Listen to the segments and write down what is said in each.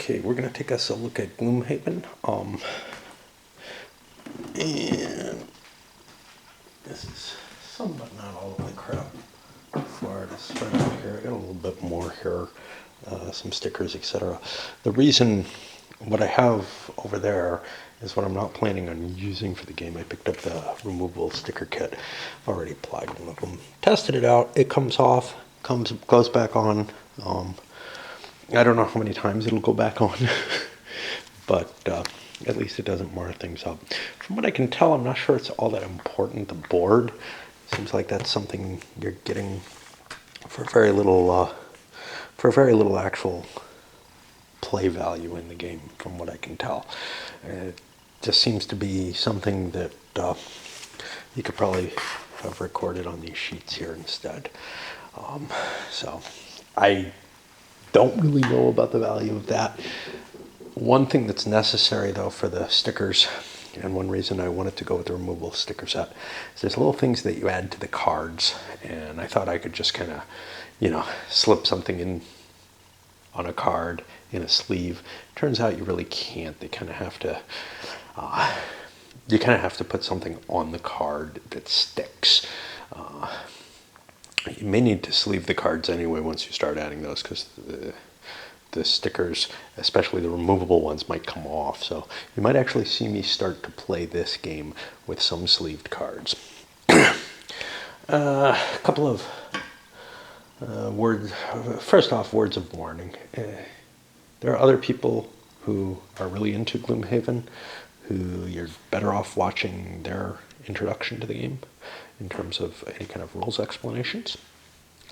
Okay, we're gonna take us a look at Gloomhaven. And this is some but not all of the crap for to start out here. I got a little bit more here, some stickers, etc. The reason what I have over there is what I'm not planning on using for the game. I picked up the removable sticker kit. I've already applied one of them. Tested it out. It comes off, goes back on. I don't know how many times it'll go back on, but at least it doesn't mar things up. From what I can tell, I'm not sure it's all that important. The board seems like that's something you're getting for very little actual play value in the game, from what I can tell. It just seems to be something that you could probably have recorded on these sheets here instead. So I don't really know about the value of that. One thing that's necessary though for the stickers, and one reason I wanted to go with the removable sticker set, is there's little things that you add to the cards, and I thought I could just kind of, slip something in on a card in a sleeve. Turns out you really can't. They kind of have to, put something on the card that sticks. You may need to sleeve the cards anyway once you start adding those, because the stickers, especially the removable ones, might come off. So you might actually see me start to play this game with some sleeved cards. A couple of words. First off, words of warning. There are other people who are really into Gloomhaven who you're better off watching their introduction to the game in terms of any kind of rules explanations.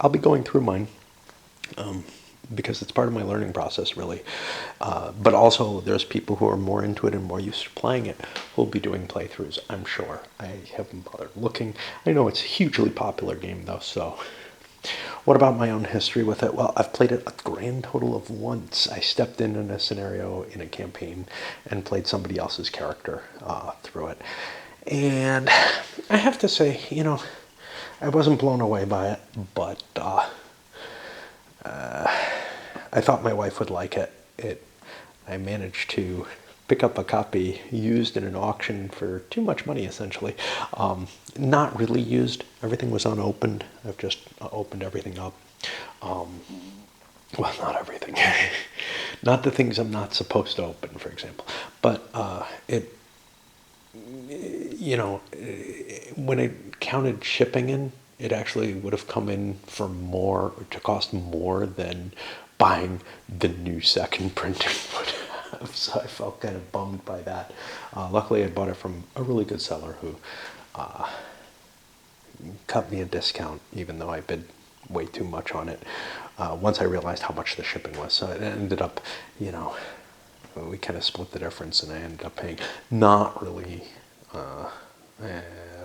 I'll be going through mine because it's part of my learning process, really. But also, there's people who are more into it and more used to playing it who will be doing playthroughs, I'm sure. I haven't bothered looking. I know it's a hugely popular game, though, so... What about my own history with it? Well, I've played it a grand total of once. I stepped in a scenario in a campaign and played somebody else's character through it. And I have to say, I wasn't blown away by it, but I thought my wife would like it. I managed to pick up a copy used in an auction for too much money, essentially. Not really used. Everything was unopened. I've just opened everything up. Well, not everything. Not the things I'm not supposed to open, for example. But when it counted shipping in, it actually would have come in for more, to cost more than buying the new second printing would have. So I felt kind of bummed by that. Luckily, I bought it from a really good seller who cut me a discount, even though I bid way too much on it. Once I realized how much the shipping was, so it ended up, we kind of split the difference, and I ended up paying not really,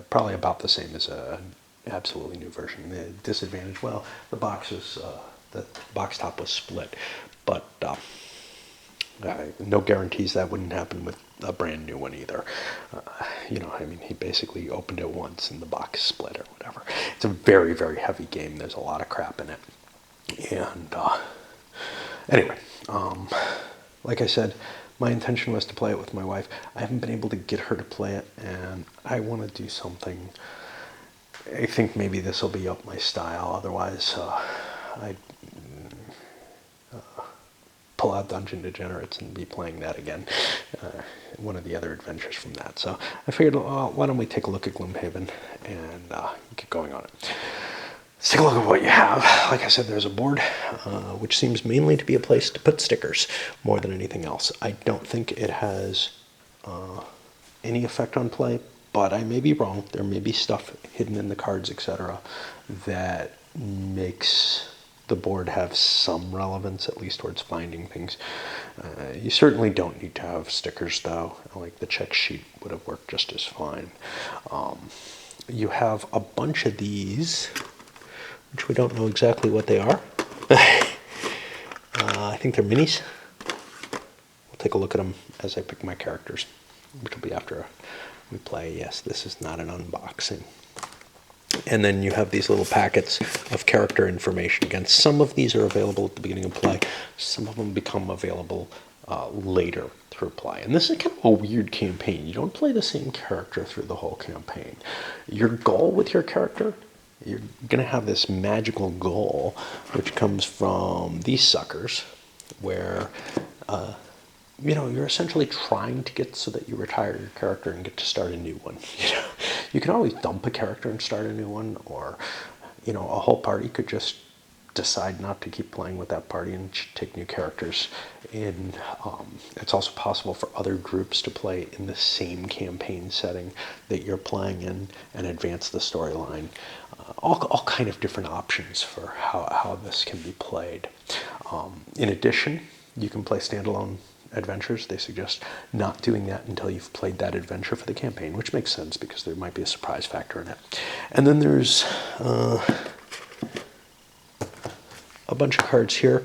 probably about the same as a absolutely new version. The disadvantage, well, the box top was split, but no guarantees that wouldn't happen with a brand new one either. He basically opened it once and the box split or whatever. It's a very, very heavy game. There's a lot of crap in it. And anyway, like I said, my intention was to play it with my wife. I haven't been able to get her to play it, and I want to do something. I think maybe this will be up my style. Otherwise, I'd pull out Dungeon Degenerates and be playing that again. One of the other adventures from that. So I figured, why don't we take a look at Gloomhaven and get going on it. Let's take a look at what you have. Like I said, there's a board, which seems mainly to be a place to put stickers more than anything else. I don't think it has any effect on play, but I may be wrong. There may be stuff hidden in the cards, etc., that makes the board have some relevance, at least towards finding things. You certainly don't need to have stickers, though. Like the check sheet would have worked just as fine. You have a bunch of these, which we don't know exactly what they are. I think they're minis. We'll take a look at them as I pick my characters, which will be after we play. Yes, this is not an unboxing. And then you have these little packets of character information. Again, some of these are available at the beginning of play. Some of them become available later through play. And this is kind of a weird campaign. You don't play the same character through the whole campaign. Your goal with your character, you're going to have this magical goal, which comes from these suckers, where you're essentially trying to get so that you retire your character and get to start a new one. You can always dump a character and start a new one, or a whole party could just decide not to keep playing with that party and take new characters. And it's also possible for other groups to play in the same campaign setting that you're playing in and advance the storyline. All kind of different options for how this can be played. In addition, you can play standalone adventures. They suggest not doing that until you've played that adventure for the campaign, which makes sense because there might be a surprise factor in it. And then there's a bunch of cards here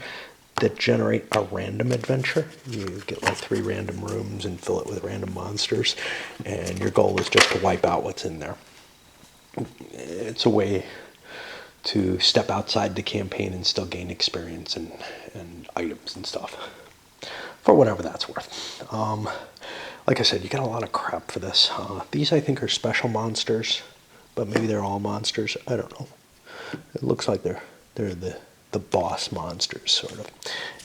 that generate a random adventure. You get like 3 random rooms and fill it with random monsters, and your goal is just to wipe out what's in there. It's a way to step outside the campaign and still gain experience and items and stuff, for whatever that's worth. Like I said, you get a lot of crap for this. These I think are special monsters, but maybe they're all monsters. I don't know. It looks like they're the boss monsters, sort of.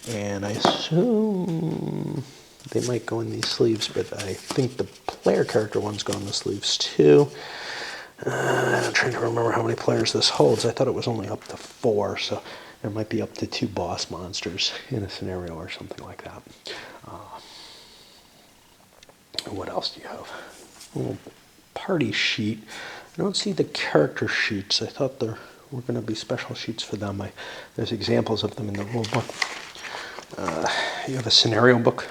And I assume they might go in these sleeves, but I think the player character ones go in the sleeves too. I'm trying to remember how many players this holds. I thought it was only up to 4, so there might be up to 2 boss monsters in a scenario or something like that. What else do you have? A little party sheet. I don't see the character sheets. I thought there were going to be special sheets for them. There's examples of them in the rule book. You have a scenario book,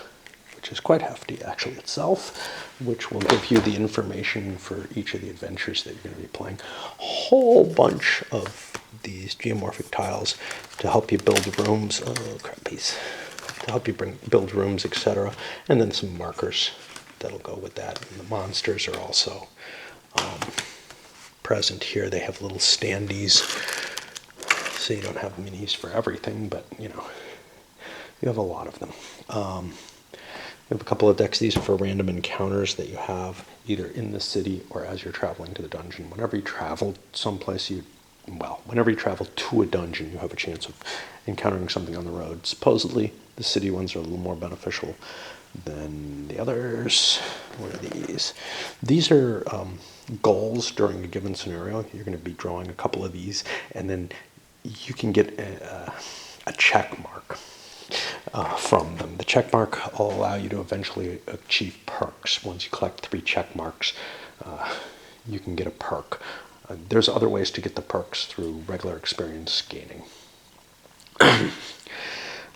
which is quite hefty actually itself, which will give you the information for each of the adventures that you're going to be playing. A whole bunch of these geomorphic tiles to help you build rooms. Oh, crap piece. To help you build rooms, etc. And then some markers that'll go with that. And the monsters are also present here. They have little standees, so you don't have minis for everything, but you have a lot of them. You have a couple of decks. These are for random encounters that you have either in the city or as you're traveling to the dungeon. Whenever you travel someplace, whenever you travel to a dungeon, you have a chance of encountering something on the road. Supposedly, the city ones are a little more beneficial than the others. What are these? These are goals during a given scenario. You're going to be drawing a couple of these, and then you can get a check mark from them. The check mark will allow you to eventually achieve perks. Once you collect 3 check marks, you can get a perk. There's other ways to get the perks through regular experience gaining.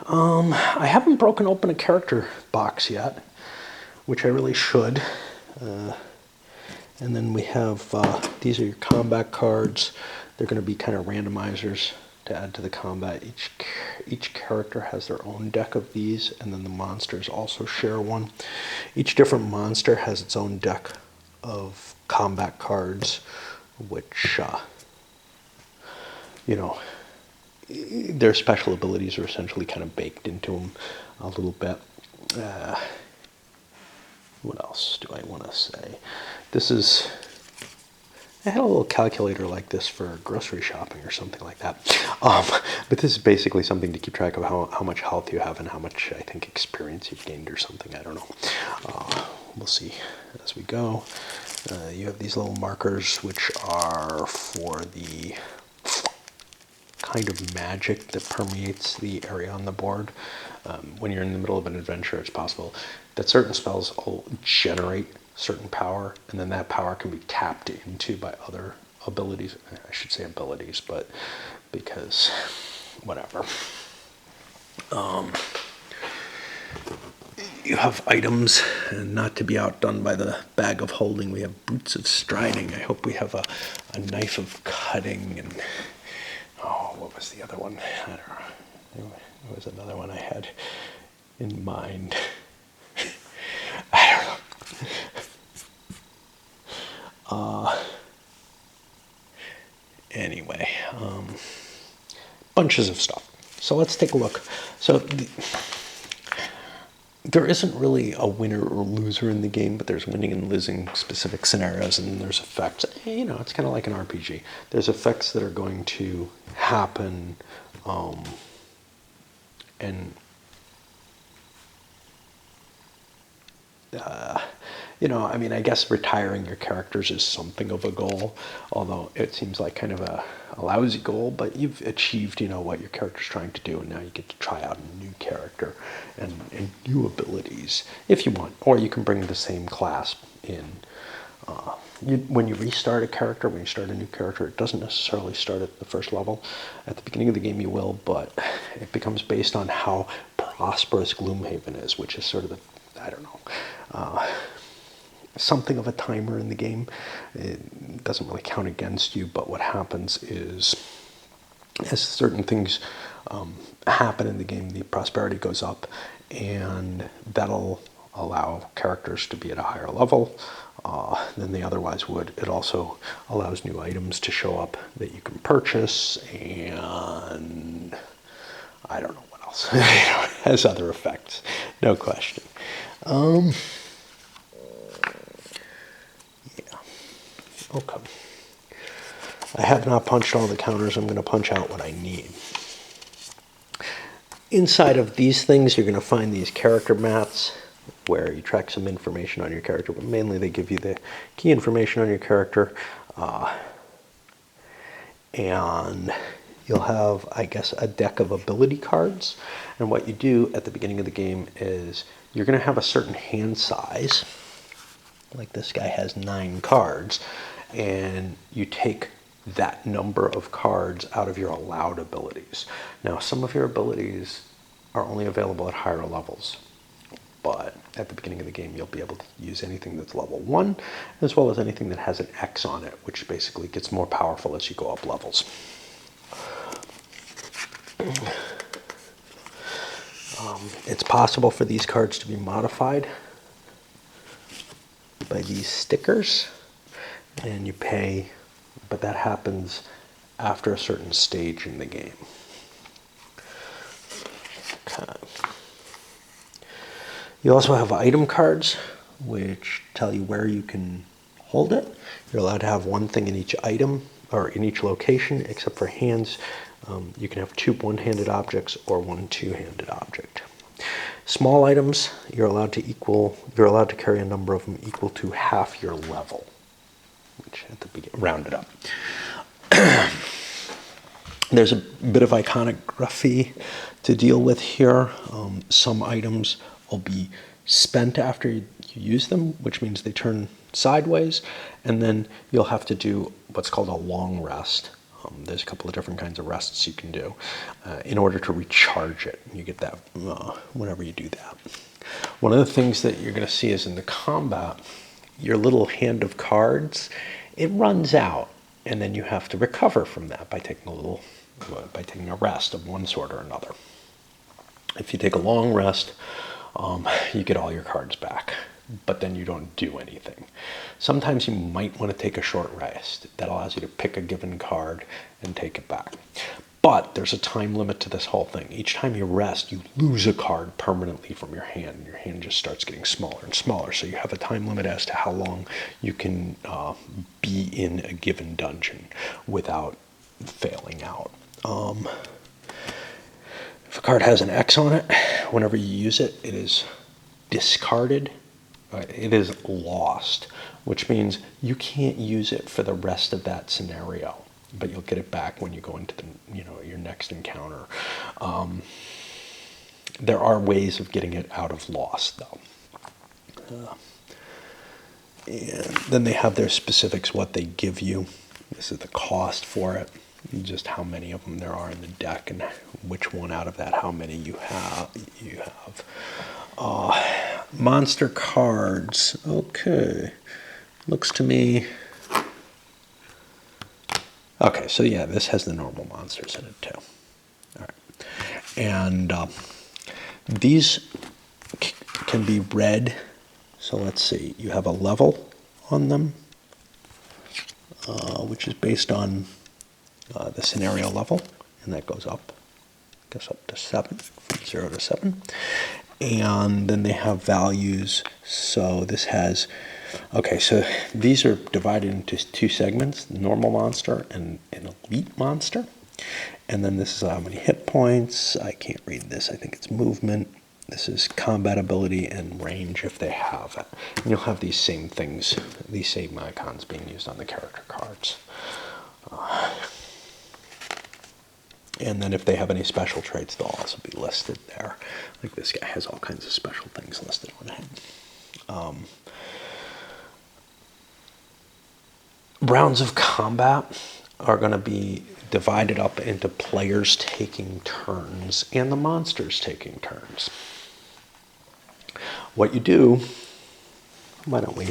I haven't broken open a character box yet, which I really should. And then we have, these are your combat cards. They're going to be kind of randomizers to add to the combat. Each character has their own deck of these, and then the monsters also share one. Each different monster has its own deck of combat cards, which, their special abilities are essentially kind of baked into them a little bit. What else do I want to say? I had a little calculator like this for grocery shopping or something like that. But this is basically something to keep track of how much health you have and how much, I think, experience you've gained or something. I don't know. We'll see as we go. You have these little markers, which are for the kind of magic that permeates the area on the board. When you're in the middle of an adventure, it's possible that certain spells will generate certain power, and then that power can be tapped into by other abilities. I should say abilities, but because whatever. You have items, and not to be outdone by the bag of holding, we have boots of striding. I hope we have a knife of cutting, and what was the other one? I don't know. There was another one I had in mind. I don't know. Anyway, bunches of stuff. So let's take a look. So there isn't really a winner or loser in the game, but there's winning and losing specific scenarios, and there's effects. You know, it's kind of like an RPG. There's effects that are going to happen, and you know, I mean, I guess retiring your characters is something of a goal, although it seems like kind of a lousy goal, but you've achieved, you know, what your character's trying to do, and now you get to try out a new character and new abilities if you want, or you can bring the same class in. When you restart a character, when you start a new character, it doesn't necessarily start at the first level. At the beginning of the game you will, but it becomes based on how prosperous Gloomhaven is, which is sort of the, I don't know, something of a timer in the game. It doesn't really count against you, but what happens is as certain things happen in the game, the prosperity goes up, and that'll allow characters to be at a higher level than they otherwise would. It also allows new items to show up that you can purchase, and I don't know what else. It has other effects, no question. Yeah. Okay. I have not punched all the counters. I'm going to punch out what I need. Inside of these things, you're going to find these character mats where you track some information on your character, but mainly they give you the key information on your character. And you'll have, I guess, a deck of ability cards. And what you do at the beginning of the game is you're going to have a certain hand size. Like this guy has 9 cards. And you take that number of cards out of your allowed abilities. Now, some of your abilities are only available at higher levels, but at the beginning of the game, you'll be able to use anything that's level 1, as well as anything that has an X on it, which basically gets more powerful as you go up levels. It's possible for these cards to be modified by these stickers, and you pay, but that happens after a certain stage in the game. Okay. You also have item cards, which tell you where you can hold it. You're allowed to have one thing in each item, or in each location, except for hands. You can have 2 one-handed objects or 1 two-handed object. Small items, you're allowed to carry a number of them equal to half your level, which at the beginning, rounded up. There's a bit of iconography to deal with here. Some items will be spent after you use them, which means they turn sideways, and then you'll have to do what's called a long rest. There's a couple of different kinds of rests you can do in order to recharge it. You get that whenever you do that. One of the things that you're going to see is in the combat, your little hand of cards, it runs out, and then you have to recover from that by taking a rest of one sort or another. If you take a long rest, you get all your cards back, but then you don't do anything. Sometimes you might want to take a short rest. That allows you to pick a given card and take it back. But there's a time limit to this whole thing. Each time you rest, you lose a card permanently from your hand. Your hand just starts getting smaller and smaller. So you have a time limit as to how long you can be in a given dungeon without failing out. If a card has an X on it, whenever you use it, it is discarded. It is lost, which means you can't use it for the rest of that scenario, but you'll get it back when you go into your next encounter. There are ways of getting it out of lost, though. And then they have their specifics, what they give you. This is the cost for it, just how many of them there are in the deck, and which one out of that, how many you have. Monster cards. Okay. Looks to me... Okay, so yeah, this has the normal monsters in it too. All right. And these can be read. So let's see. You have a level on them, which is based on the scenario level, and that goes up to 7, from 0 to 7. and then they have values. So this has, okay, so these are divided into two segments, normal monster and an elite monster. And then this is how many hit points. I can't read this. I think it's movement. This is combat ability and range if they have it. And you'll have these same things, these same icons being used on the character cards. And then if they have any special traits, they'll also be listed there. Like this guy has all kinds of special things listed on him. Rounds of combat are going to be divided up into players taking turns and the monsters taking turns. What you do, why don't we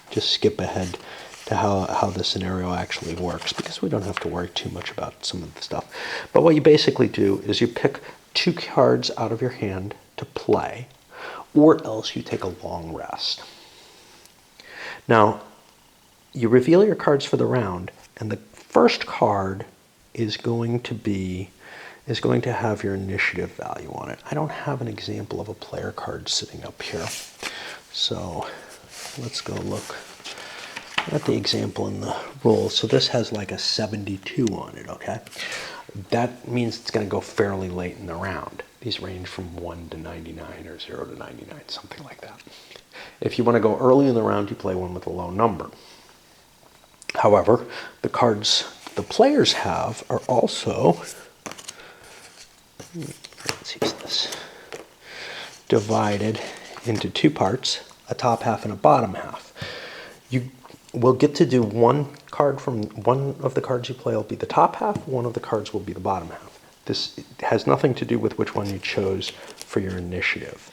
just skip ahead to how the scenario actually works, because we don't have to worry too much about some of the stuff. But what you basically do is you pick 2 cards out of your hand to play, or else you take a long rest. Now, you reveal your cards for the round, and the first card is going to have your initiative value on it. I don't have an example of a player card sitting up here, so let's go look at the example in the rules. So this has like a 72 on it, okay? That means it's going to go fairly late in the round. These range from 1 to 99 or 0 to 99, something like that. If you want to go early in the round, you play one with a low number. However, the cards the players have are also, let's use this, divided into 2 parts, a top half and a bottom half. You will get to do one card from one of the cards you play will be the top half, one of the cards will be the bottom half. This has nothing to do with which one you chose for your initiative.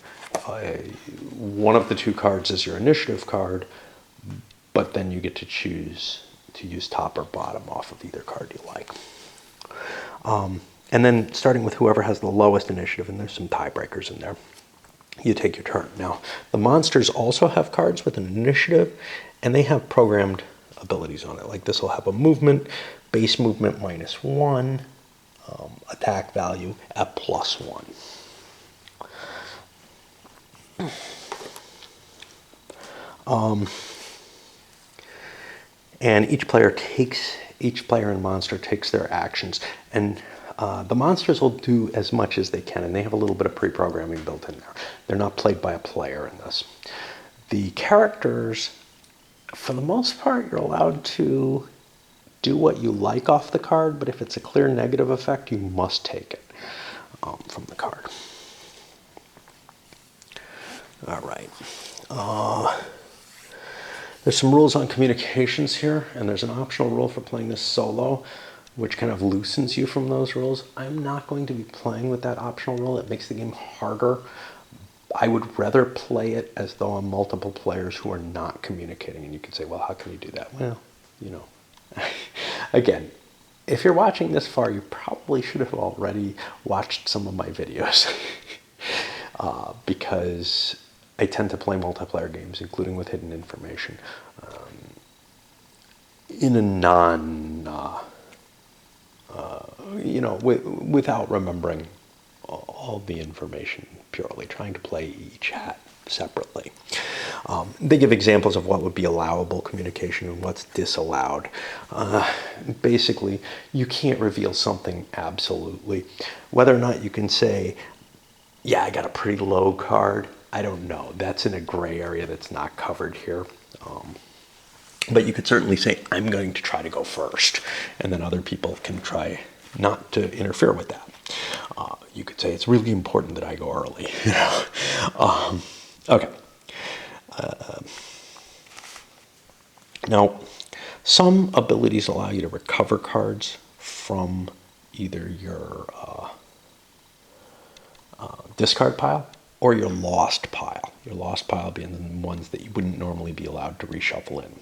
One of the 2 cards is your initiative card, but then you get to choose to use top or bottom off of either card you like. And then starting with whoever has the lowest initiative, and there's some tiebreakers in there, you take your turn. Now, the monsters also have cards with an initiative, and they have programmed abilities on it. Like this will have a movement, base movement -1, attack value at +1. And each player and monster takes their actions, and the monsters will do as much as they can, and they have a little bit of pre-programming built in there. They're not played by a player in this. The characters, for the most part, you're allowed to do what you like off the card, but if it's a clear negative effect, you must take it from the card. All right. There's some rules on communications here, and there's an optional rule for playing this solo, which kind of loosens you from those rules. I'm not going to be playing with that optional rule. It makes the game harder. I would rather play it as though I'm multiple players who are not communicating. And you could say, well, how can you do that? Well, you know, again, if you're watching this far, you probably should have already watched some of my videos because I tend to play multiplayer games, including with hidden information, in a without remembering all the information purely, trying to play each hat separately. They give examples of what would be allowable communication and what's disallowed. Basically, you can't reveal something absolutely. Whether or not you can say, yeah, I got a pretty low card, I don't know. That's in a gray area that's not covered here. But you could certainly say, I'm going to try to go first, and then other people can try not to interfere with that. You could say, it's really important that I go early. Okay. Now, some abilities allow you to recover cards from either your discard pile or your lost pile. Your lost pile being the ones that you wouldn't normally be allowed to reshuffle in.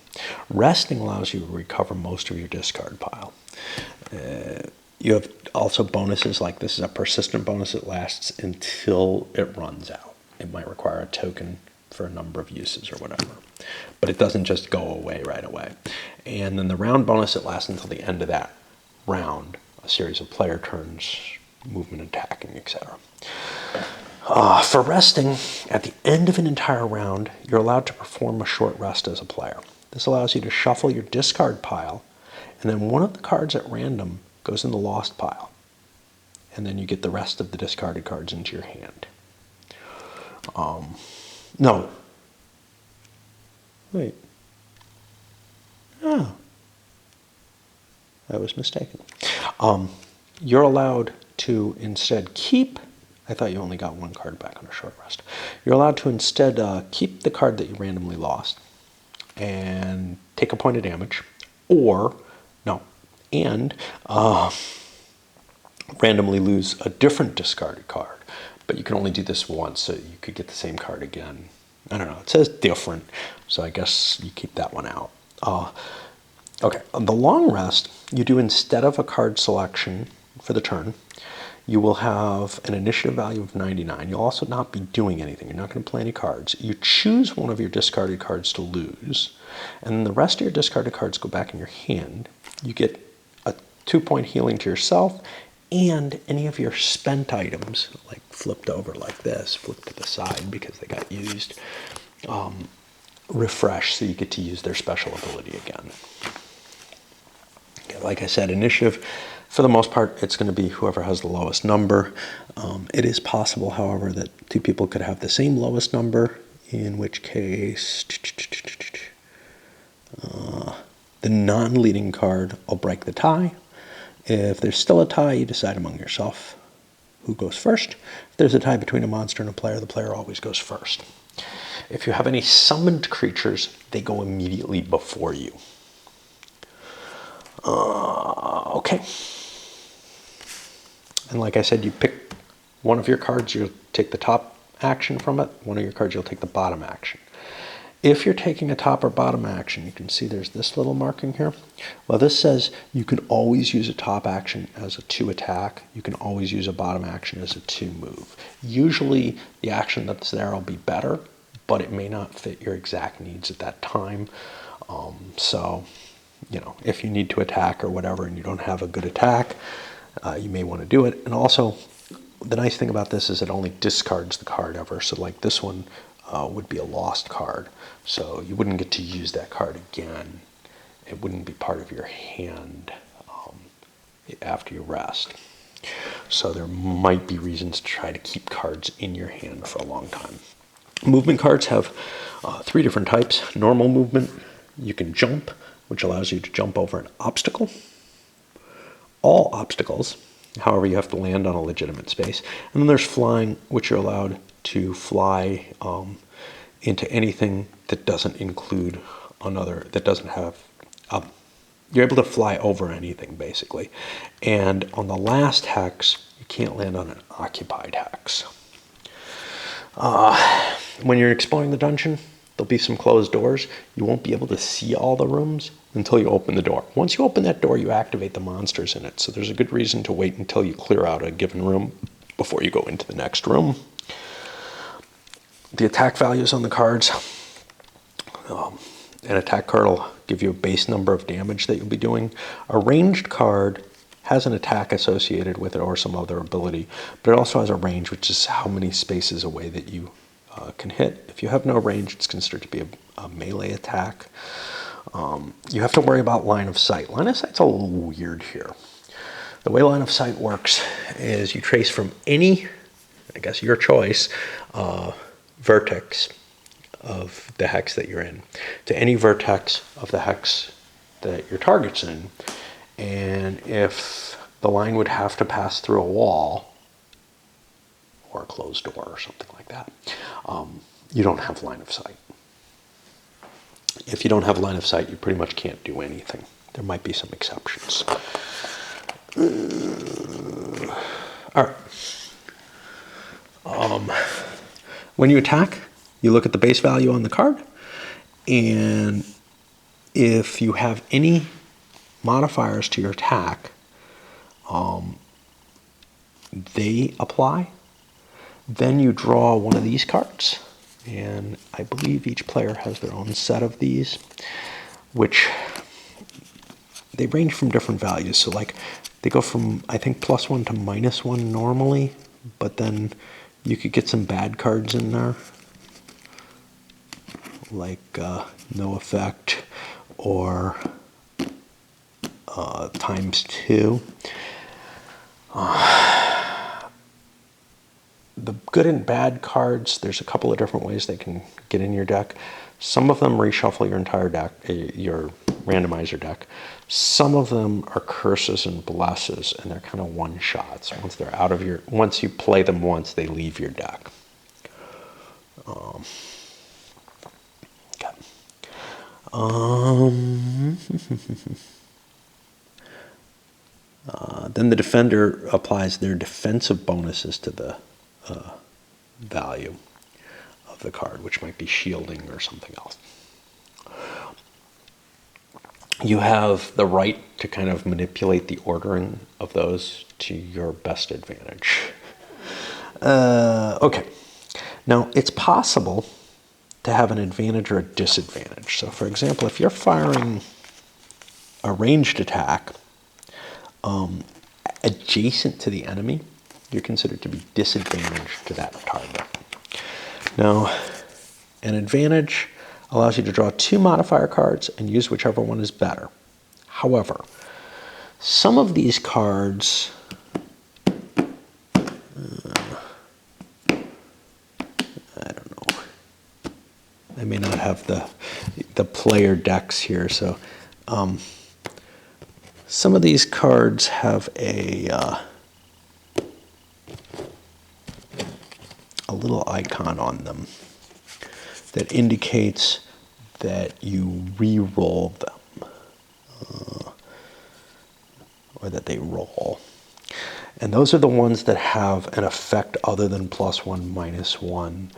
Resting allows you to recover most of your discard pile. You have also bonuses, like this is a persistent bonus that lasts until it runs out. It might require a token for a number of uses or whatever, but it doesn't just go away right away. And then the round bonus that lasts until the end of that round, a series of player turns, movement, attacking, etc. For resting, at the end of an entire round, you're allowed to perform a short rest as a player. This allows you to shuffle your discard pile, and then one of the cards at random goes in the lost pile. And then you get the rest of the discarded cards into your hand. No. Wait. Oh. I was mistaken. You're allowed to instead keep, I thought you only got one card back on a short rest. You're allowed to instead keep the card that you randomly lost and take a point of damage, or, no, and randomly lose a different discarded card. But you can only do this once, so you could get the same card again. I don't know, it says different, so I guess you keep that one out. Okay, on the long rest, you do, instead of a card selection for the turn, you will have an initiative value of 99. You'll also not be doing anything. You're not going to play any cards. You choose one of your discarded cards to lose, and then the rest of your discarded cards go back in your hand. You get a 2-point healing to yourself, and any of your spent items, like flipped over like this, flipped to the side because they got used, refresh, so you get to use their special ability again. Like I said, initiative, for the most part, it's going to be whoever has the lowest number. It is possible, however, that two people could have the same lowest number, in which case the non-leading card will break the tie. If there's still a tie, you decide among yourself who goes first. If there's a tie between a monster and a player, the player always goes first. If you have any summoned creatures, they go immediately before you. Okay. And like I said, you pick one of your cards, you'll take the top action from it. One of your cards, you'll take the bottom action. If you're taking a top or bottom action, you can see there's this little marking here. Well, this says you can always use a top action as a 2 attack. You can always use a bottom action as a 2 move. Usually the action that's there will be better, but it may not fit your exact needs at that time. So, you know, if you need to attack or whatever and you don't have a good attack, you may want to do it. And also, the nice thing about this is it only discards the card ever. So like this one would be a lost card. So you wouldn't get to use that card again. It wouldn't be part of your hand after you rest. So there might be reasons to try to keep cards in your hand for a long time. Movement cards have 3 different types. Normal movement, you can jump, which allows you to jump over an obstacle. All obstacles, however, you have to land on a legitimate space. And then there's flying, which you're allowed to fly into anything that doesn't include another, that doesn't have, you're able to fly over anything, basically. And on the last hex, you can't land on an occupied hex. When you're exploring the dungeon, there'll be some closed doors. You won't be able to see all the rooms until you open the door. Once you open that door, you activate the monsters in it. So there's a good reason to wait until you clear out a given room before you go into the next room. The attack values on the cards. An attack card will give you a base number of damage that you'll be doing. A ranged card has an attack associated with it or some other ability, but it also has a range, which is how many spaces away that you can hit. If you have no range, it's considered to be a melee attack. You have to worry about line of sight. Line of sight's a little weird here. The way line of sight works is you trace from any, I guess your choice, vertex of the hex that you're in to any vertex of the hex that your target's in. And if the line would have to pass through a wall or a closed door or something like that, you don't have line of sight. If you don't have line of sight, you pretty much can't do anything. There might be some exceptions. All right. When you attack, you look at the base value on the card, and if you have any modifiers to your attack, they apply. Then you draw one of these cards, and I believe each player has their own set of these, which they range from different values. So like they go from, I think, +1 to -1 normally, but then You could get some bad cards in there, like no effect or ×2. The good and bad cards, there's a couple of different ways they can get in your deck. Some of them reshuffle your entire deck, your randomizer deck. Some of them are curses and blesses, and they're kind of one-shots. Once you play them once, they leave your deck. Okay. Then the defender applies their defensive bonuses to the value of the card, which might be shielding or something else. You have the right to kind of manipulate the ordering of those to your best advantage. Okay. Now, it's possible to have an advantage or a disadvantage. So, for example, if you're firing a ranged attack adjacent to the enemy, you're considered to be disadvantaged to that target. Now, an advantage allows you to draw 2 modifier cards and use whichever one is better. However, some of these cards I don't know. I may not have the player decks here, so some of these cards have a little icon on them that indicates that you re-roll them, or that they roll. And those are the ones that have an effect other than +1, -1,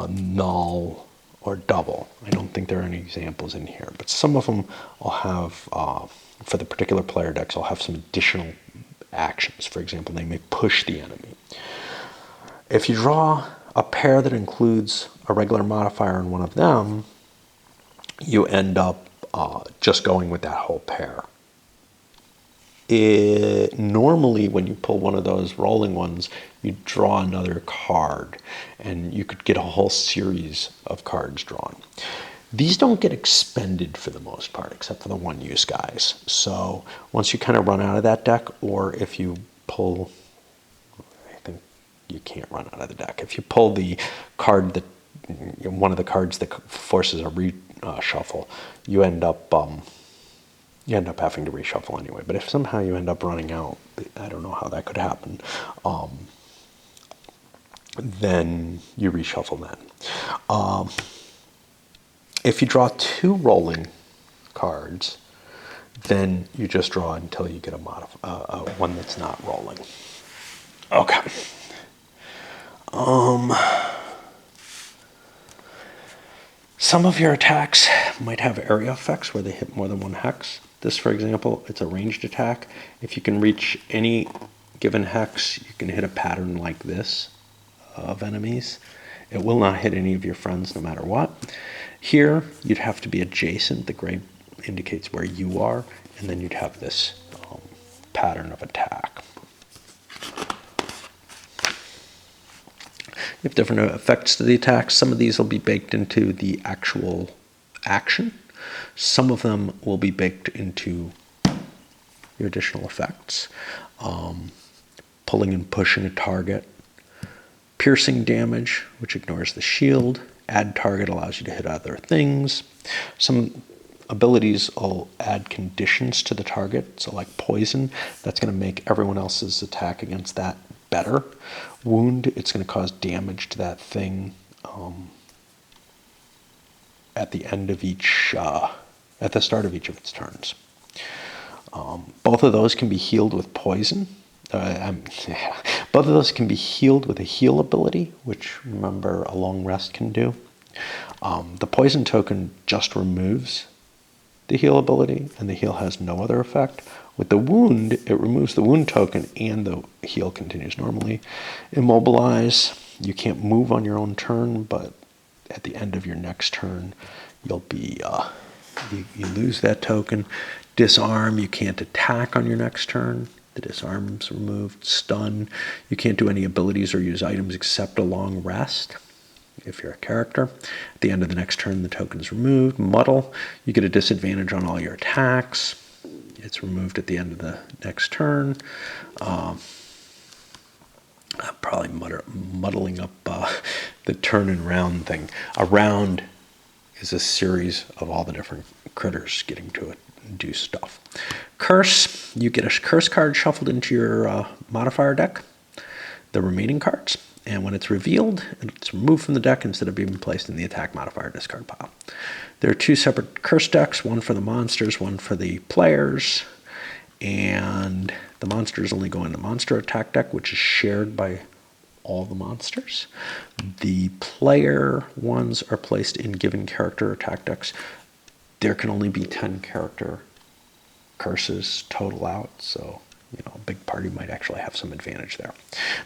null, or double. I don't think there are any examples in here, but some of them will have, for the particular player decks, will have some additional actions. For example, they may push the enemy. If you draw a pair that includes a regular modifier in one of them, you end up just going with that whole pair. Normally, when you pull one of those rolling ones, you draw another card, and you could get a whole series of cards drawn. These don't get expended for the most part, except for the one-use guys. So once you kind of run out of that deck, or if you pull, I think you can't run out of the deck. If you pull the card that, one of the cards that forces a reshuffle, you end up having to reshuffle anyway. But if somehow you end up running out, I don't know how that could happen, then you reshuffle then. If you draw 2 rolling cards, then you just draw until you get a one that's not rolling. Okay. Some of your attacks might have area effects where they hit more than 1 hex. This, for example, it's a ranged attack. If you can reach any given hex, you can hit a pattern like this of enemies. It will not hit any of your friends no matter what. Here, you'd have to be adjacent. The gray indicates where you are, and then you'd have this pattern of attack. You have different effects to the attacks. Some of these will be baked into the actual action. Some of them will be baked into your additional effects. Pulling and pushing a target. Piercing damage, which ignores the shield. Add target allows you to hit other things. Some abilities will add conditions to the target. So like poison, that's going to make everyone else's attack against that better. Wound, it's going to cause damage to that thing at the end of each, at the start of each of its turns. Both of those can be healed with poison. Both of those can be healed with a heal ability, which, remember, a long rest can do. The poison token just removes the heal ability, and the heal has no other effect. With the wound, it removes the wound token, and the heal continues normally. Immobilize, you can't move on your own turn, but at the end of your next turn, you'll be you lose that token. Disarm, you can't attack on your next turn. The disarm's removed. Stun. You can't do any abilities or use items except a long rest if you're a character. At the end of the next turn, the token is removed. Muddle. You get a disadvantage on all your attacks. It's removed at the end of the next turn. I'm probably muddling up the turn and round thing. A round is a series of all the different critters getting to it and do stuff. Curse. You get a curse card shuffled into your modifier deck, the remaining cards. And when it's revealed, it's removed from the deck instead of being placed in the attack modifier discard pile. There are 2 separate curse decks, one for the monsters, one for the players. And the monsters only go in the monster attack deck, which is shared by all the monsters. The player ones are placed in given character attack decks. There can only be 10 character curses total out, so a big party might actually have some advantage there.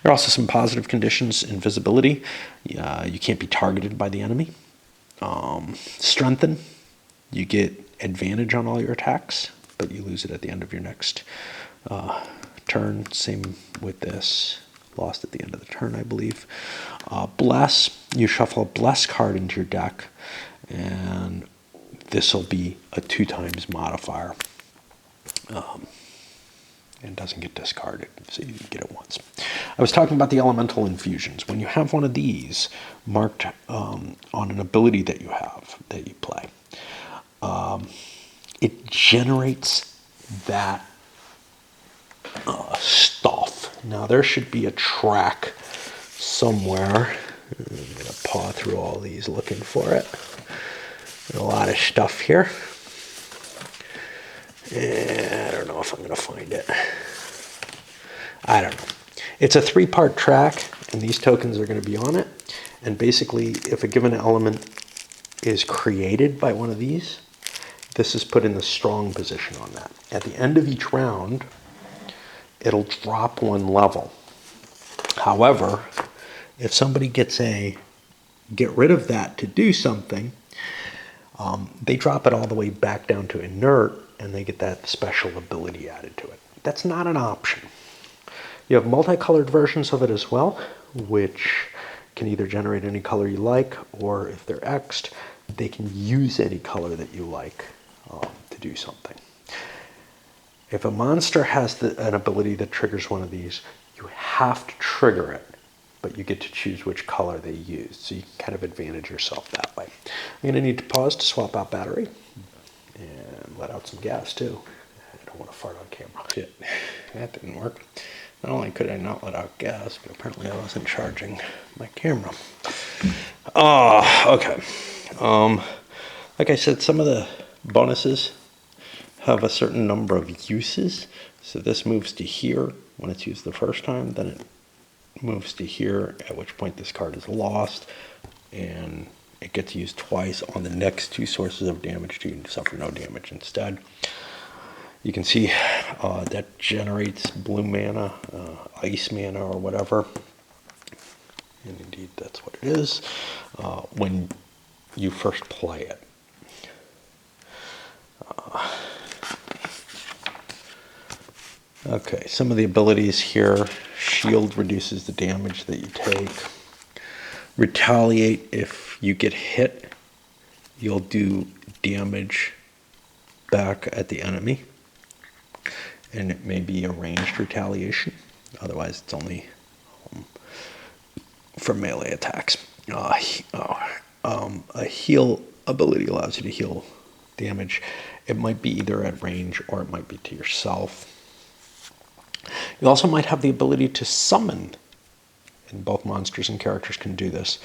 There are also some positive conditions. Invisibility. You can't be targeted by the enemy. Strengthen. You get advantage on all your attacks, but you lose it at the end of your next turn. Same with this. Lost at the end of the turn, I believe. Bless. You shuffle a Bless card into your deck, and this will be a 2 times modifier. And doesn't get discarded, so you get it once. I was talking about the elemental infusions. When you have one of these marked on an ability that you have, that you play, it generates that stuff. Now, there should be a track somewhere. I'm going to paw through all these looking for it. There's a lot of stuff here. I don't know if I'm going to find it. I don't know. It's a 3-part track, and these tokens are going to be on it. And basically, if a given element is created by one of these, this is put in the strong position on that. At the end of each round, it'll drop 1 level. However, if somebody gets get rid of that to do something, they drop it all the way back down to inert, and they get that special ability added to it. That's not an option. You have multicolored versions of it as well, which can either generate any color you like, or if they're X'd, they can use any color that you like to do something. If a monster has an ability that triggers one of these, you have to trigger it, but you get to choose which color they use, so you can kind of advantage yourself that way. I'm going to need to pause to swap out battery and let out some gas too. I don't want to fart on camera. Shit, that didn't work. Not only could I not let out gas, but apparently I wasn't charging my camera. Okay. Like I said, some of the bonuses have a certain number of uses. So this moves to here when it's used the first time, then it moves to here, at which point this card is lost, and it gets used twice on the next 2 sources of damage to suffer no damage instead. You can see that generates blue mana, ice mana, or whatever. And indeed, that's what it is when you first play it. Okay, some of the abilities here. Shield reduces the damage that you take. Retaliate, if you get hit, you'll do damage back at the enemy. And it may be a ranged retaliation. Otherwise, it's only for melee attacks. A heal ability allows you to heal damage. It might be either at range or it might be to yourself. You also might have the ability to summon, and both monsters and characters can do this,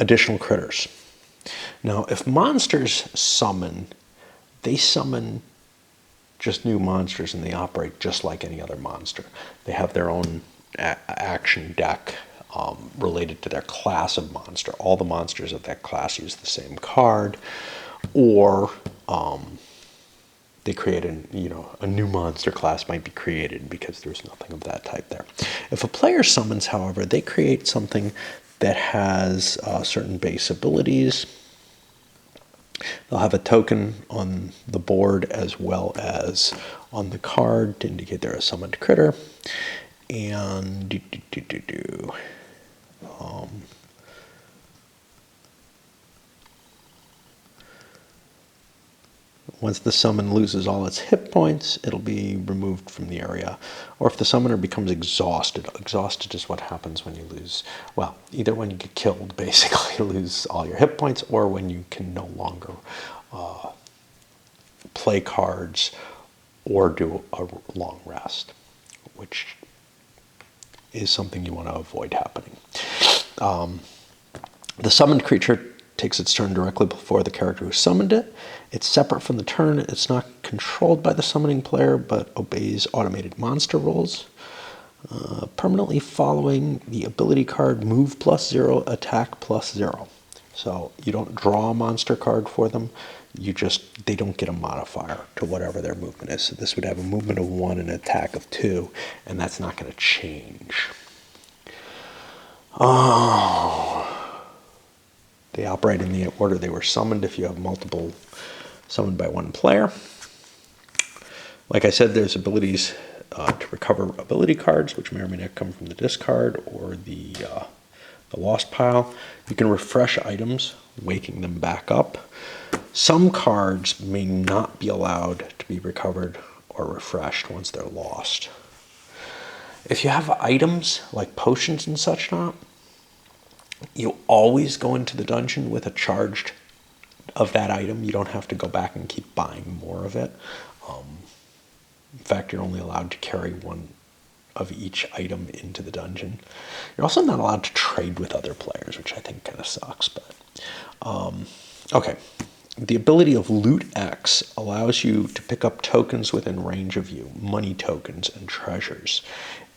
additional critters. Now, if monsters summon, they summon just new monsters, and they operate just like any other monster. They have their own action deck related to their class of monster. All the monsters of that class use the same card, or they create a new monster class might be created because there's nothing of that type there. If a player summons, however, they create something that has certain base abilities. They'll have a token on the board as well as on the card to indicate they're a summoned critter. And once the summon loses all its hit points, it'll be removed from the area. Or if the summoner becomes exhausted, exhausted is what happens when you lose, well, either when you get killed, basically, lose all your hit points, or when you can no longer play cards or do a long rest, which is something you want to avoid happening. The summoned creature takes its turn directly before the character who summoned it. It's separate from the turn. It's not controlled by the summoning player, but obeys automated monster rules. Permanently following the ability card move +0, attack +0. So you don't draw a monster card for them. They don't get a modifier to whatever their movement is. So this would have a movement of 1 and an attack of 2, and that's not going to change. They operate in the order they were summoned if you have multiple summoned by one player. Like I said, there's abilities to recover ability cards, which may or may not come from the discard or the lost pile. You can refresh items, waking them back up. Some cards may not be allowed to be recovered or refreshed once they're lost. If you have items like potions and such not, you always go into the dungeon with a charged of that item. You don't have to go back and keep buying more of it. In fact, you're only allowed to carry one of each item into the dungeon. You're also not allowed to trade with other players, which I think kind of sucks. But okay. The ability of Loot X allows you to pick up tokens within range of you, money tokens and treasures.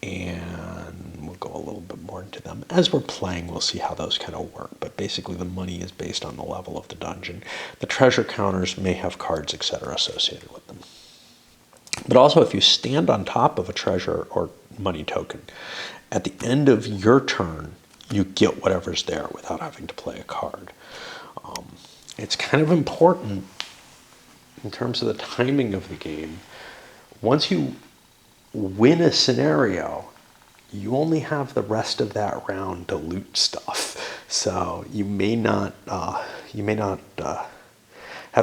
And we'll go a little bit more into them. As we're playing, we'll see how those kind of work. But basically, the money is based on the level of the dungeon. The treasure counters may have cards, etc., associated with them. But also, if you stand on top of a treasure or money token, at the end of your turn, you get whatever's there without having to play a card. It's kind of important in terms of the timing of the game. Once you win a scenario, you only have the rest of that round to loot stuff. So you may not have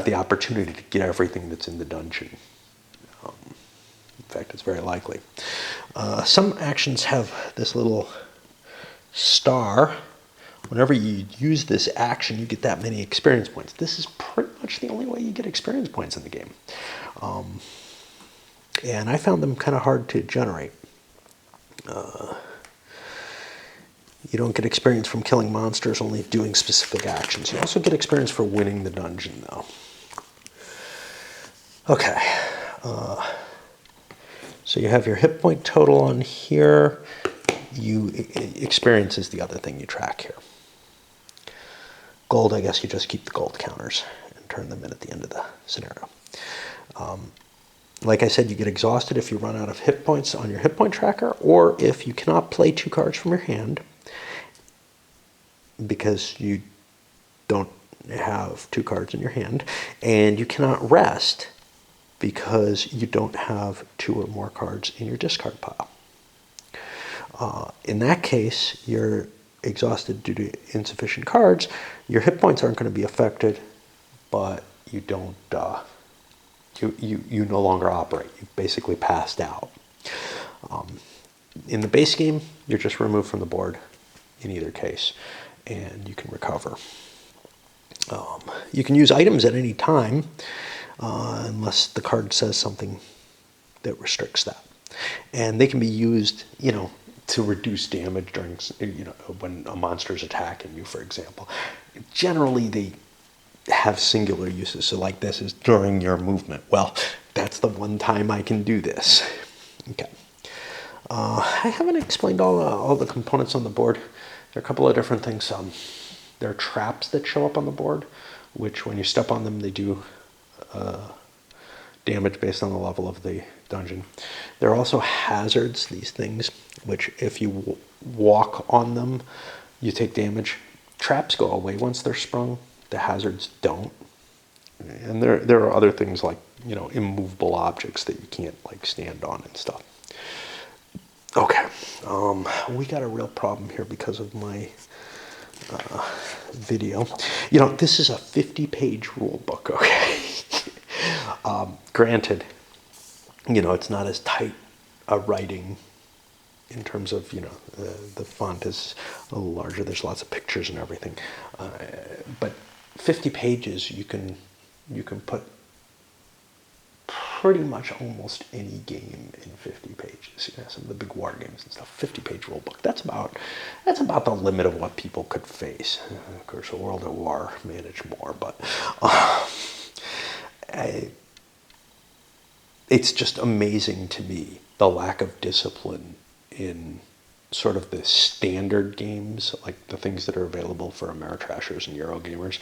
the opportunity to get everything that's in the dungeon. In fact, it's very likely. Some actions have this little star. Whenever you use this action, you get that many experience points. This is pretty much the only way you get experience points in the game. And I found them kind of hard to generate. You don't get experience from killing monsters, only doing specific actions. You also get experience for winning the dungeon, though. Okay. So you have your hit point total on here. Experience is the other thing you track here. Gold, I guess you just keep the gold counters and turn them in at the end of the scenario. Like I said, you get exhausted if you run out of hit points on your hit point tracker, or if you cannot play 2 cards from your hand because you don't have 2 cards in your hand, and you cannot rest because you don't have 2 or more cards in your discard pile. In that case, you're exhausted due to insufficient cards. Your hit points aren't going to be affected, but you don't. You no longer operate. You've basically passed out. In the base game, you're just removed from the board in either case, and you can recover. You can use items at any time, unless the card says something that restricts that. And they can be used, to reduce damage during, when a monster's attacking you, for example. Generally, they have singular uses. So like this is during your movement. Well, that's the one time I can do this. Okay. I haven't explained all the components on the board. There are a couple of different things. There are traps that show up on the board, which when you step on them, they do damage based on the level of the dungeon. There are also hazards, these things, which if you walk on them, you take damage. Traps go away once they're sprung. The hazards don't. And there are other things like, immovable objects that you can't like stand on and stuff. Okay, we got a real problem here because of my video. This is a 50-page rule book, okay? Granted, it's not as tight a writing in terms of, the font is a little larger. There's lots of pictures and everything. But 50 pages, you can put pretty much almost any game in 50 pages. Some of the big war games and stuff. 50-page rule book. That's about the limit of what people could face. Of course, a World at War managed more, but it's just amazing to me the lack of discipline in sort of the standard games, like the things that are available for Ameritrashers and Eurogamers,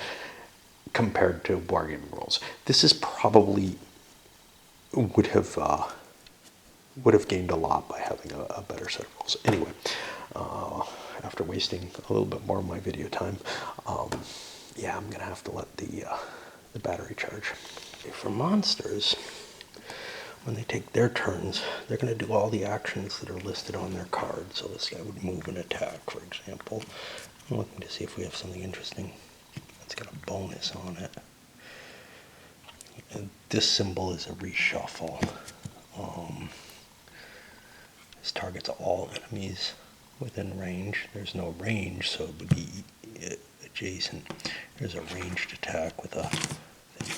compared to wargaming rules. This is probably would have gained a lot by having a better set of rules. Anyway, after wasting a little bit more of my video time, yeah, I'm gonna have to let the battery charge. For monsters, when they take their turns, they're going to do all the actions that are listed on their card. So this guy would move and attack, for example. I'm looking to see if we have something interesting that's got a bonus on it. And this symbol is a reshuffle. This targets all enemies within range. There's no range, so it would be adjacent. There's a ranged attack with a thing.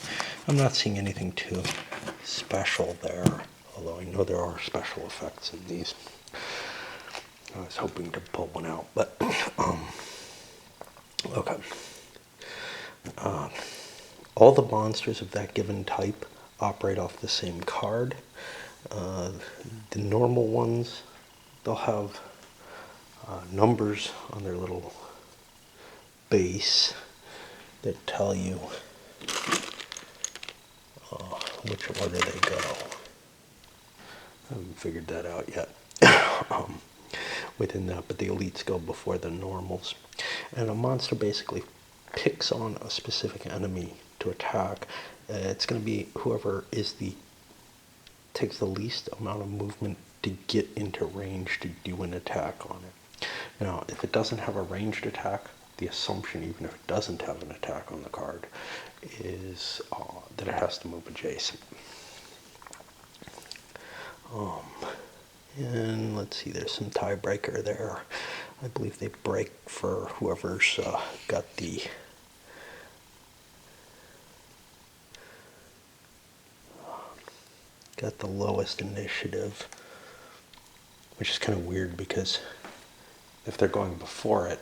I'm not seeing anything too special there, although I know there are special effects in these. I was hoping to pull one out, but okay. All the monsters of that given type operate off the same card. The normal ones, they'll have numbers on their little base that tell you which order they go. I haven't figured that out yet within that, but the elites go before the normals. And a monster basically picks on a specific enemy to attack. It's going to be whoever takes the least amount of movement to get into range to do an attack on it. Now, if it doesn't have a ranged attack, the assumption, even if it doesn't have an attack on the card, is that it has to move adjacent. And let's see, there's some tiebreaker there. I believe they break for whoever's got the lowest initiative, which is kind of weird because if they're going before it,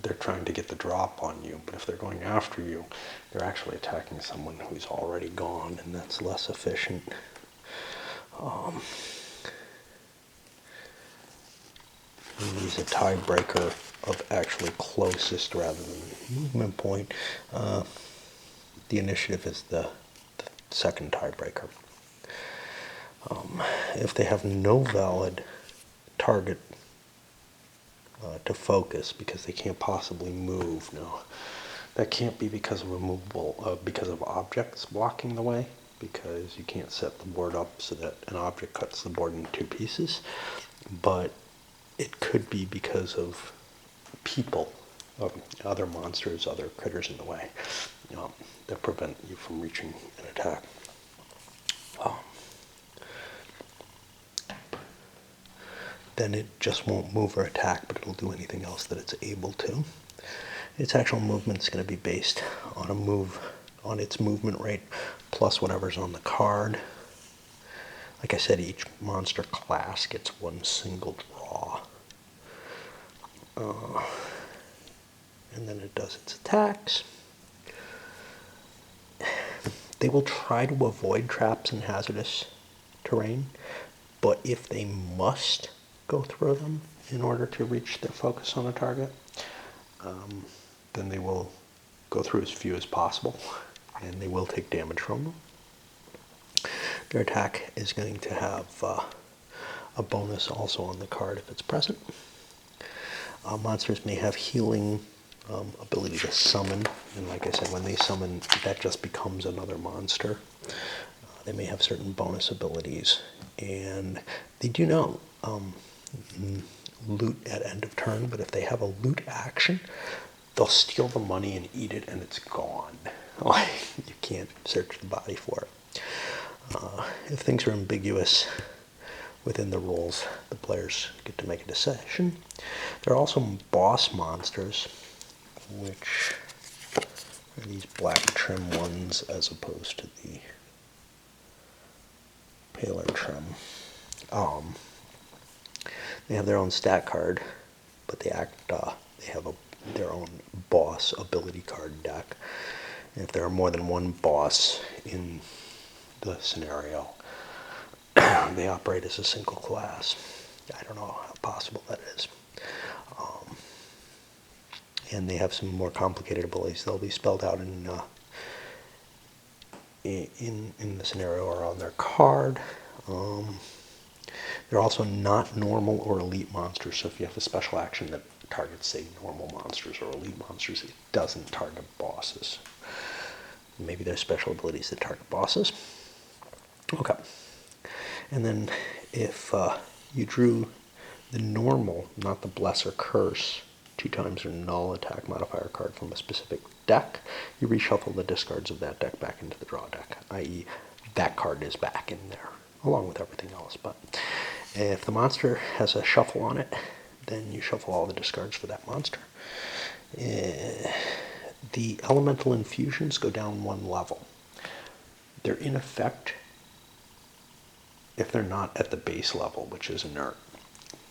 they're trying to get the drop on you, but if they're going after you, they're actually attacking someone who's already gone, and that's less efficient. Use a tiebreaker of actually closest rather than movement point. The initiative is the second tiebreaker. If they have no valid target to focus because they can't possibly move. No, that can't be because of because of objects blocking the way, because you can't set the board up so that an object cuts the board into two pieces. But it could be because of people, other monsters, other critters in the way that prevent you from reaching an attack. Then it just won't move or attack, but it'll do anything else that it's able to. Its actual movement is going to be based on its movement rate plus whatever's on the card. Like I said, each monster class gets one single draw. And then it does its attacks. They will try to avoid traps and hazardous terrain, but if they must go through them in order to reach their focus on a target, then they will go through as few as possible, and they will take damage from them. Their attack is going to have a bonus also on the card if it's present. Monsters may have healing ability to summon, and like I said, when they summon, that just becomes another monster. They may have certain bonus abilities, and they do not loot at end of turn, but if they have a loot action, they'll steal the money and eat it, and it's gone. Like, you can't search the body for it. If things are ambiguous within the rules, the players get to make a decision. There are also boss monsters, which are these black trim ones as opposed to the paler trim. They have their own stat card, but they have their own boss ability card deck. And if there are more than one boss in the scenario, they operate as a single class. I don't know how possible that is. And they have some more complicated abilities. They'll be spelled out in the scenario or on their card. They're also not normal or elite monsters, so if you have a special action that targets, say, normal monsters or elite monsters, it doesn't target bosses. Maybe there's special abilities that target bosses. Okay. And then if you drew the normal, not the bless or curse, 2 times or null attack modifier card from a specific deck, you reshuffle the discards of that deck back into the draw deck, i.e. that card is back in there, along with everything else. But if the monster has a shuffle on it, then you shuffle all the discards for that monster. The elemental infusions go down 1 level. They're in effect if they're not at the base level, which is inert.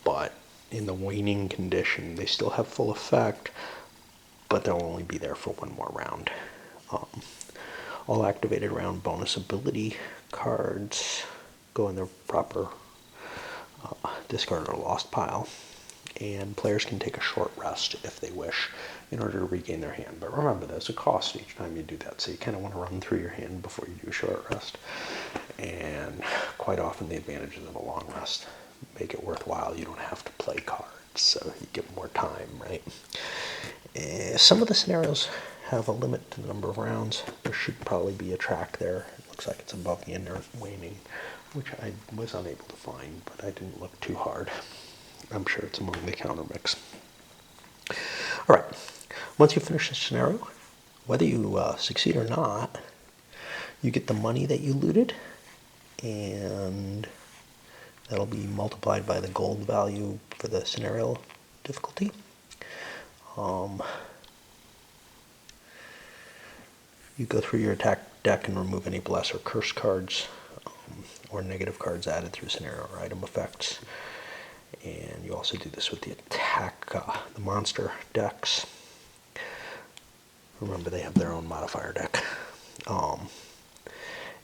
But in the waning condition, they still have full effect, but they'll only be there for 1 more round. All activated round bonus ability cards go in their proper discard or lost pile, and players can take a short rest if they wish in order to regain their hand. But remember, there's a cost each time you do that, so you kind of want to run through your hand before you do a short rest. And quite often the advantages of a long rest make it worthwhile. You don't have to play cards, so you get more time, right? Some of the scenarios have a limit to the number of rounds. There should probably be a track there. It looks like it's above the inert waning, which I was unable to find, but I didn't look too hard. I'm sure it's among the counter mix. All right, once you finish the scenario, whether you succeed or not, you get the money that you looted, and that'll be multiplied by the gold value for the scenario difficulty. You go through your attack deck and remove any bless or curse cards or negative cards added through scenario or item effects. And you also do this with the attack, the monster decks. Remember, they have their own modifier deck.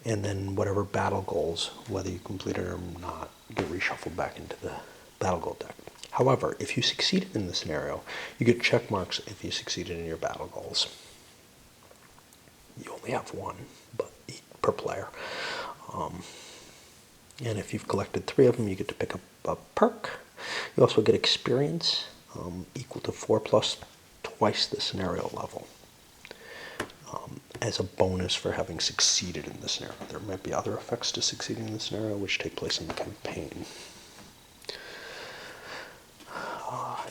And then whatever battle goals, whether you complete it or not, get reshuffled back into the battle goal deck. However, if you succeeded in the scenario, you get check marks if you succeeded in your battle goals. You only have 1, but per player. And if you've collected 3 of them, you get to pick up a perk. You also get experience equal to 4 plus twice the scenario level as a bonus for having succeeded in the scenario. There might be other effects to succeeding in the scenario which take place in the campaign.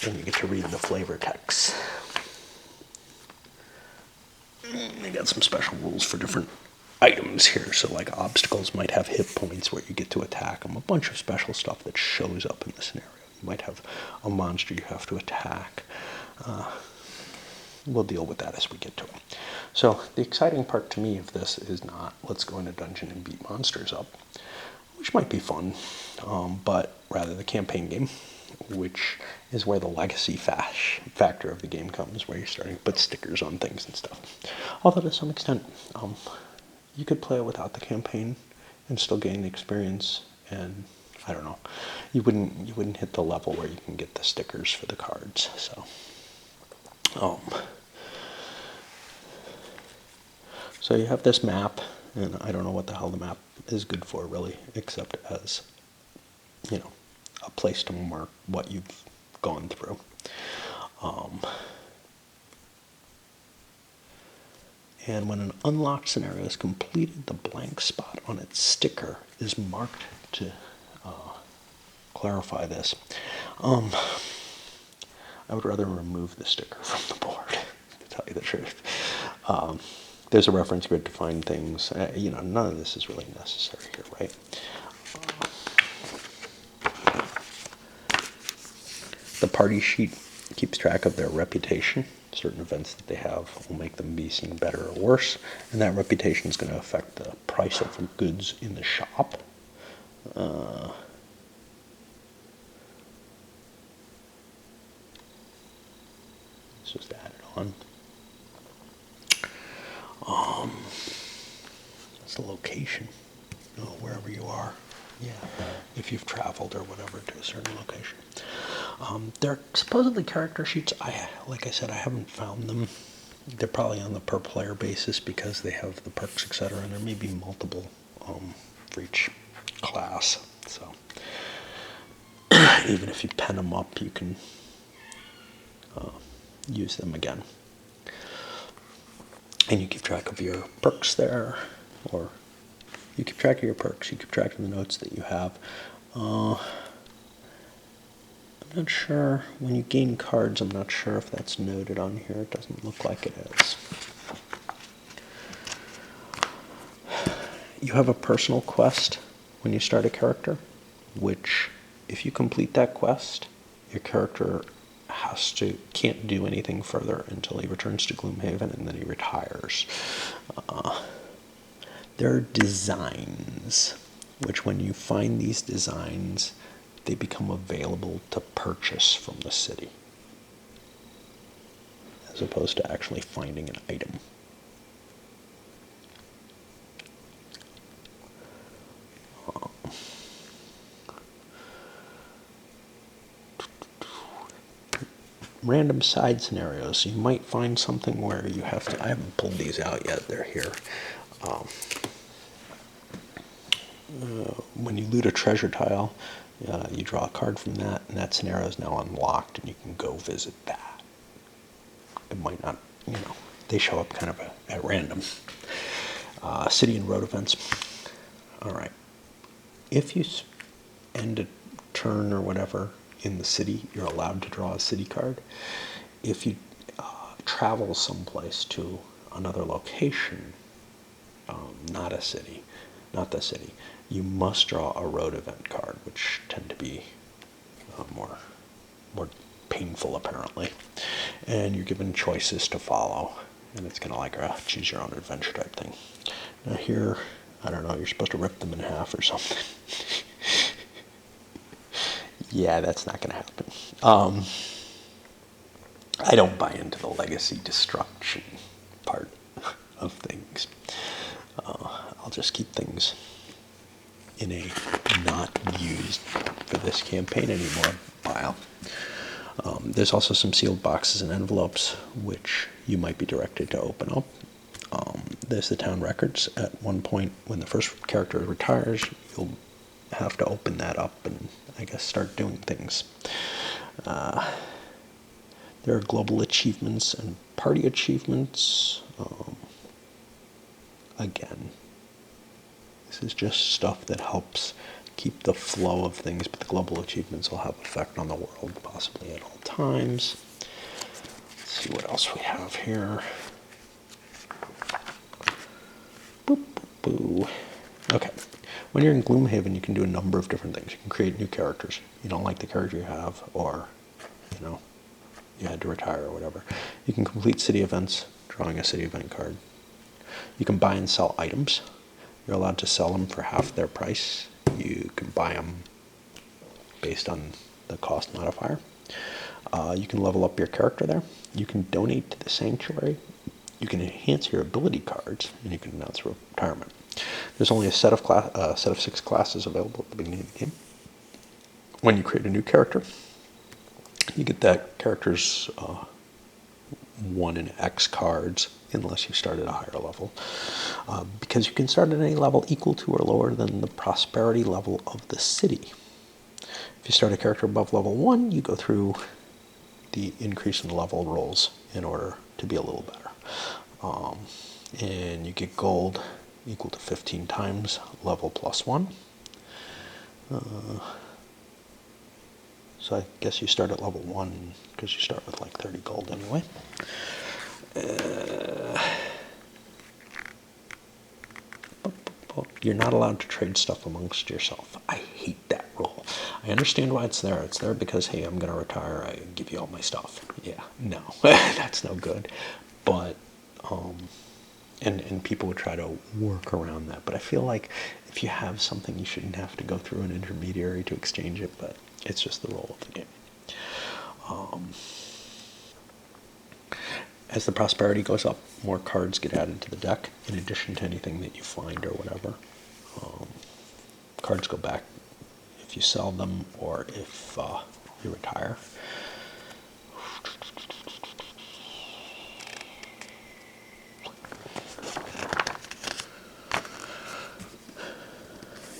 And you get to read the flavor text. They got some special rules for different items here. So like obstacles might have hit points where you get to attack them. A bunch of special stuff that shows up in the scenario. You might have a monster you have to attack. We'll deal with that as we get to it. So the exciting part to me of this is not let's go in a dungeon and beat monsters up, which might be fun, but rather the campaign game, which is where the legacy factor of the game comes, where you're starting to put stickers on things and stuff. Although to some extent, you could play it without the campaign and still gain the experience, and I don't know, you wouldn't hit the level where you can get the stickers for the cards. So you have this map, and I don't know what the hell the map is good for really, except as, a place to mark what you've gone through. And when an unlocked scenario is completed, the blank spot on its sticker is marked to clarify this. I would rather remove the sticker from the board, to tell you the truth. There's a reference grid to find things. None of this is really necessary here, right? The party sheet keeps track of their reputation. Certain events that they have will make them be seen better or worse, and that reputation is going to affect the price of goods in the shop. It's just added on. That's the location, wherever you are. Yeah, if you've traveled or whatever to a certain location. They're supposedly character sheets. Like I said, I haven't found them. They're probably on the per player basis because they have the perks, etc. And there may be multiple for each class. So even if you pen them up, you can use them again. And you keep track of your perks there, or you keep track of your perks. You keep track of the notes that you have. I'm not sure. When you gain cards, I'm not sure if that's noted on here. It doesn't look like it is. You have a personal quest when you start a character, which, if you complete that quest, your character can't do anything further until he returns to Gloomhaven, and then he retires. There are designs, which when you find these designs, they become available to purchase from the city, as opposed to actually finding an item. Random side scenarios. You might find something where you have to, I haven't pulled these out yet, they're here. When you loot a treasure tile, you draw a card from that, and that scenario is now unlocked, and you can go visit that. It might not, they show up kind of at random. City and road events. All right. If you end a turn or whatever in the city, you're allowed to draw a city card. If you travel someplace to another location, not the city, you must draw a road event card, which tend to be more painful apparently. And you're given choices to follow, and it's kind of like a choose your own adventure type thing. Now here, I don't know, you're supposed to rip them in half or something. Yeah, that's not going to happen. I don't buy into the legacy destruction part of things. I'll just keep things in a not used for this campaign anymore pile. There's also some sealed boxes and envelopes which you might be directed to open up. There's the town records. At one point when the first character retires, you'll have to open that up and I guess start doing things. There are global achievements and party achievements. Again, this is just stuff that helps keep the flow of things, but the global achievements will have effect on the world possibly at all times. Let's see what else we have here. Boop, boop, boo. Okay. When you're in Gloomhaven, you can do a number of different things. You can create new characters. You don't like the character you have, or, you had to retire or whatever. You can complete city events, drawing a city event card. You can buy and sell items. You're allowed to sell them for half their price. You can buy them based on the cost modifier. You can level up your character there. You can donate to the sanctuary. You can enhance your ability cards, and you can announce retirement. There's only a set of 6 classes available at the beginning of the game. When you create a new character, you get that character's 1 in X cards, unless you start at a higher level. Because you can start at any level equal to or lower than the prosperity level of the city. If you start a character above level 1, you go through the increase in level rolls in order to be a little better. and you get gold equal to 15 times level plus 1. So I guess you start at level 1 because you start with like 30 gold anyway. You're not allowed to trade stuff amongst yourself. I hate that rule. I understand why it's there. It's there because, hey, I'm going to retire. I give you all my stuff. Yeah, no, that's no good. But, and people would try to work around that. But I feel like if you have something, you shouldn't have to go through an intermediary to exchange it. But it's just the role of the game. As the prosperity goes up, more cards get added to the deck, in addition to anything that you find or whatever. Cards go back if you sell them or if you retire.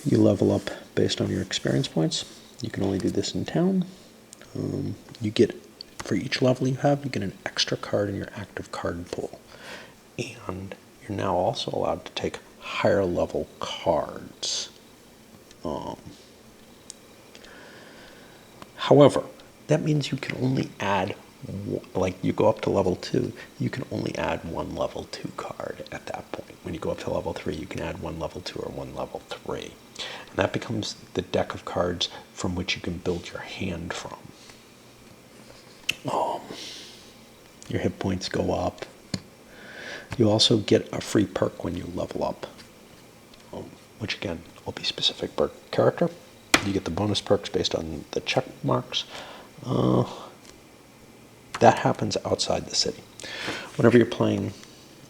You level up based on your experience points. You can only do this in town. You get, for each level you have, you get an extra card in your active card pool. And you're now also allowed to take higher level cards. However, that means you can only add, like you go up to level 2, you can only add one level 2 card at that point. When you go up to level 3, you can add one level 2 or one level 3. And that becomes the deck of cards from which you can build your hand from. Your hit points go up. You also get a free perk when you level up, which again will be specific per character. You get the bonus perks based on the check marks. That happens outside the city. Whenever you're playing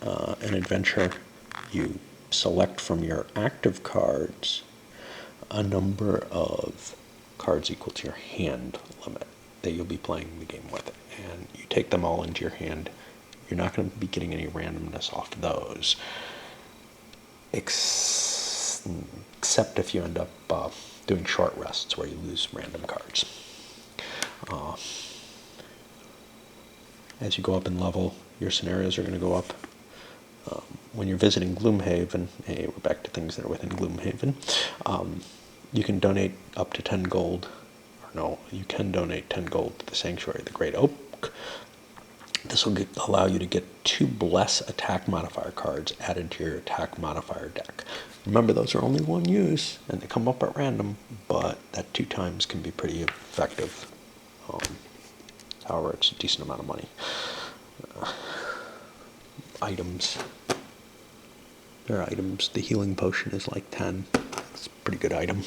an adventure, you select from your active cards a number of cards equal to your hand limit that you'll be playing the game with. And you take them all into your hand. You're not going to be getting any randomness off those, except if you end up doing short rests where you lose random cards. As you go up in level, your scenarios are going to go up. When you're visiting Gloomhaven, hey, we're back to things that are within Gloomhaven, you can donate up to 10 gold. Or no, you can donate 10 gold to the Sanctuary of the Great Oak. This will allow you to get 2 Bless attack modifier cards added to your attack modifier deck. Remember, those are only one use, and they come up at random, but that 2 times can be pretty effective. However, it's a decent amount of money. Items. There are items. The healing potion is like 10. It's a pretty good item.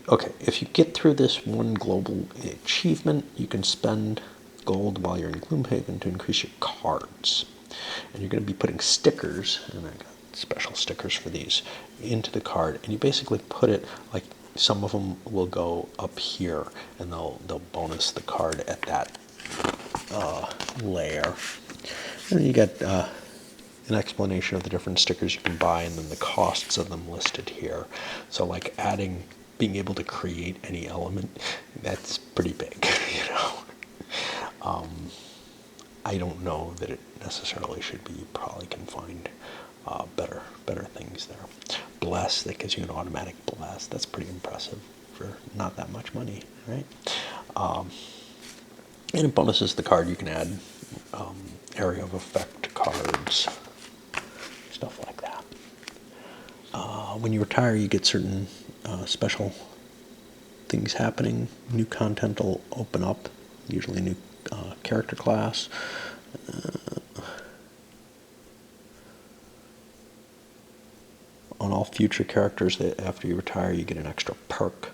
Okay, if you get through this one global achievement, you can spend gold while you're in Gloomhaven to increase your cards. And you're going to be putting stickers, and I got special stickers for these, into the card. And you basically put it, like, some of them will go up here, and they'll bonus the card at that layer. And then you get an explanation of the different stickers you can buy, and then the costs of them listed here. So like being able to create any element, that's pretty big, you know. I don't know that it necessarily should be. You probably can find better things there. Bless, that gives you an automatic bless. That's pretty impressive for not that much money, right? And it bonuses the card. You can add area of effect cards, stuff like that. When you retire, you get certain special things happening. New content will open up, usually a new character class. On all future characters that after you retire, you get an extra perk.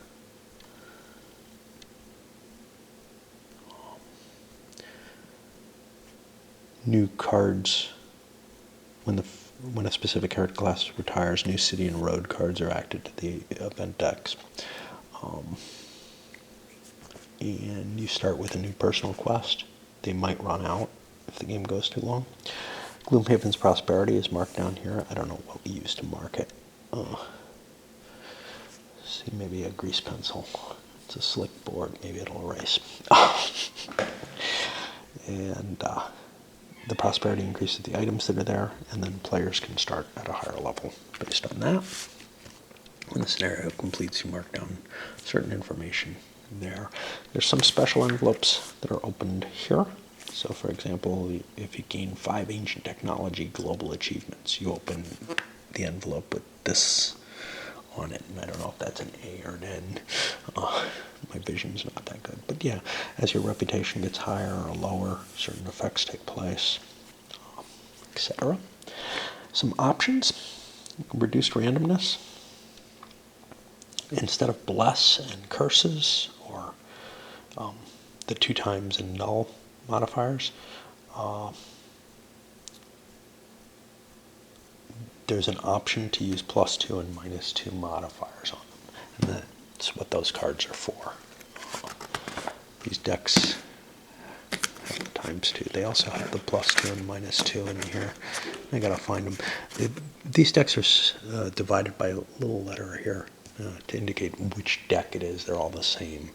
New cards. When a specific character class retires, new city and road cards are added to the event decks. And you start with a new personal quest. They might run out if the game goes too long. Gloomhaven's prosperity is marked down here. I don't know what we use to mark it. See, maybe a grease pencil. It's a slick board. Maybe it'll erase. And the prosperity increases the items that are there, and then players can start at a higher level based on that. When the scenario completes, you mark down certain information there. There's some special envelopes that are opened here. So for example, if you gain 5 ancient technology global achievements, you open the envelope with this on it, and I don't know if that's an A or an N. My vision's not that good. But yeah, as your reputation gets higher or lower, certain effects take place, etc. Some options: reduced randomness. Instead of bless and curses, or the 2 times and null modifiers, there's an option to use +2 and -2 modifiers on them, and that's what those cards are for. These decks have ×2. They also have the +2 and -2 in here. I gotta find them. These decks are divided by a little letter here to indicate which deck it is. They're all the same.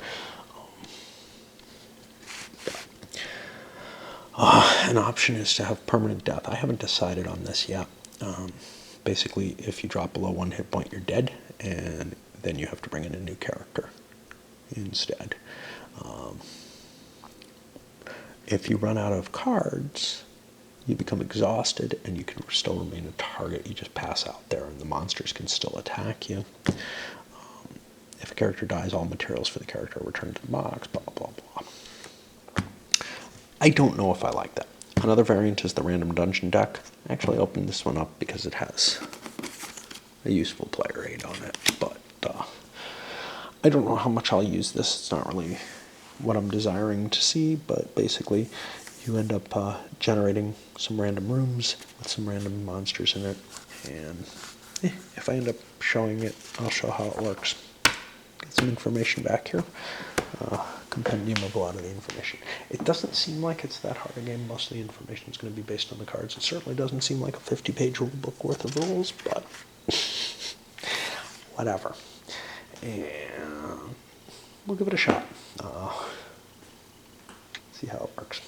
An option is to have permanent death. I haven't decided on this yet. Basically, if you drop below 1 hit point, you're dead, and then you have to bring in a new character instead. If you run out of cards, you become exhausted, and you can still remain a target. You just pass out there, and the monsters can still attack you. If a character dies, all materials for the character are returned to the box, blah, blah, blah. I don't know if I like that. Another variant is the random dungeon deck. I actually opened this one up because it has a useful player aid on it, but I don't know how much I'll use this. It's not really what I'm desiring to see, but basically you end up generating some random rooms with some random monsters in it, and if I end up showing it, I'll show how it works. Get some information back here. Compendium of a lot of the information. It doesn't seem like it's that hard a game. Most of the information is going to be based on the cards. It certainly doesn't seem like a 50-page rule book worth of rules, but whatever. And we'll give it a shot. See how it works.